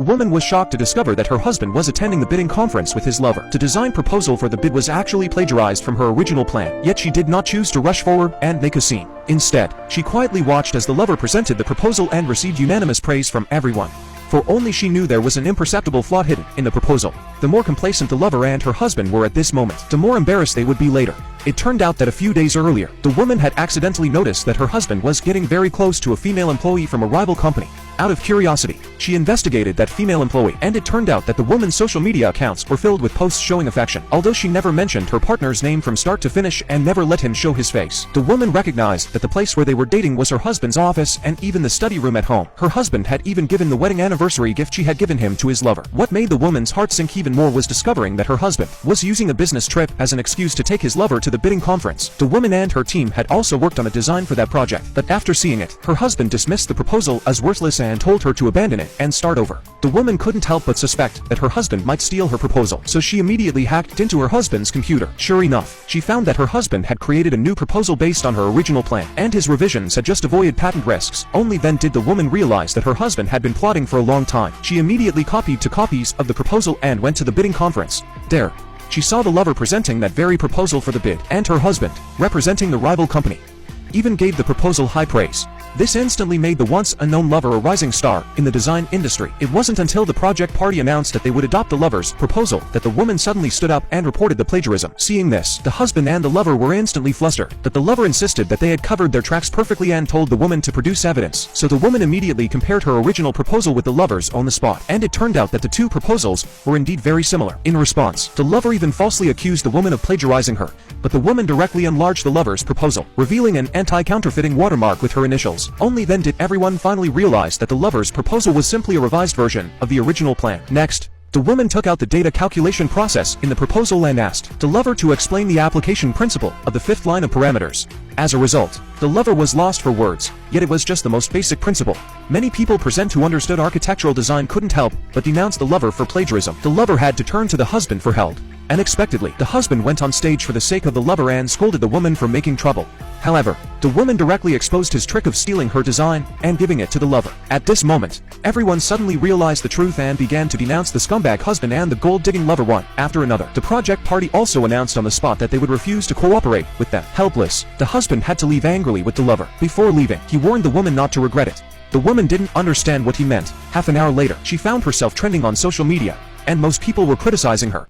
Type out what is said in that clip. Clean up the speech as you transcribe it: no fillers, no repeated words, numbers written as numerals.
The woman was shocked to discover that her husband was attending the bidding conference with his lover. The design proposal for the bid was actually plagiarized from her original plan, yet she did not choose to rush forward and make a scene. Instead, she quietly watched as the lover presented the proposal and received unanimous praise from everyone. For only she knew there was an imperceptible flaw hidden in the proposal. The more complacent the lover and her husband were at this moment, the more embarrassed they would be later. It turned out that a few days earlier, the woman had accidentally noticed that her husband was getting very close to a female employee from a rival company. Out of curiosity, she investigated that female employee, and it turned out that the woman's social media accounts were filled with posts showing affection. Although she never mentioned her partner's name from start to finish and never let him show his face, the woman recognized that the place where they were dating was her husband's office and even the study room at home. Her husband had even given the wedding anniversary gift she had given him to his lover. What made the woman's heart sink even more was discovering that her husband was using a business trip as an excuse to take his lover to the bidding conference. The woman and her team had also worked on a design for that project, but after seeing it, her husband dismissed the proposal as worthless and told her to abandon it and start over. The woman couldn't help but suspect that her husband might steal her proposal, so she immediately hacked into her husband's computer. Sure enough, she found that her husband had created a new proposal based on her original plan, and his revisions had just avoided patent risks. Only then did the woman realize that her husband had been plotting for a long time. She immediately copied 2 copies of the proposal and went to the bidding conference. There, she saw the lover presenting that very proposal for the bid, and her husband, representing the rival company, even gave the proposal high praise. This instantly made the once unknown lover a rising star in the design industry. It wasn't until the project party announced that they would adopt the lover's proposal that the woman suddenly stood up and reported the plagiarism. Seeing this, the husband and the lover were instantly flustered, but the lover insisted that they had covered their tracks perfectly and told the woman to produce evidence. So the woman immediately compared her original proposal with the lover's on the spot, and it turned out that the 2 proposals were indeed very similar. In response, the lover even falsely accused the woman of plagiarizing her, but the woman directly enlarged the lover's proposal, revealing an anti-counterfeiting watermark with her initials. Only then did everyone finally realize that the lover's proposal was simply a revised version of the original plan. Next, the woman took out the data calculation process in the proposal and asked the lover to explain the application principle of the 5th line of parameters. As a result, the lover was lost for words, yet it was just the most basic principle. Many people present who understood architectural design couldn't help but denounce the lover for plagiarism. The lover had to turn to the husband for help. Unexpectedly, the husband went on stage for the sake of the lover and scolded the woman for making trouble. However, the woman directly exposed his trick of stealing her design and giving it to the lover. At this moment, everyone suddenly realized the truth and began to denounce the scumbag husband and the gold-digging lover one after another. The project party also announced on the spot that they would refuse to cooperate with them. Helpless, the husband had to leave angrily with the lover. Before leaving, he warned the woman not to regret it. The woman didn't understand what he meant. Half an hour later, she found herself trending on social media, and most people were criticizing her.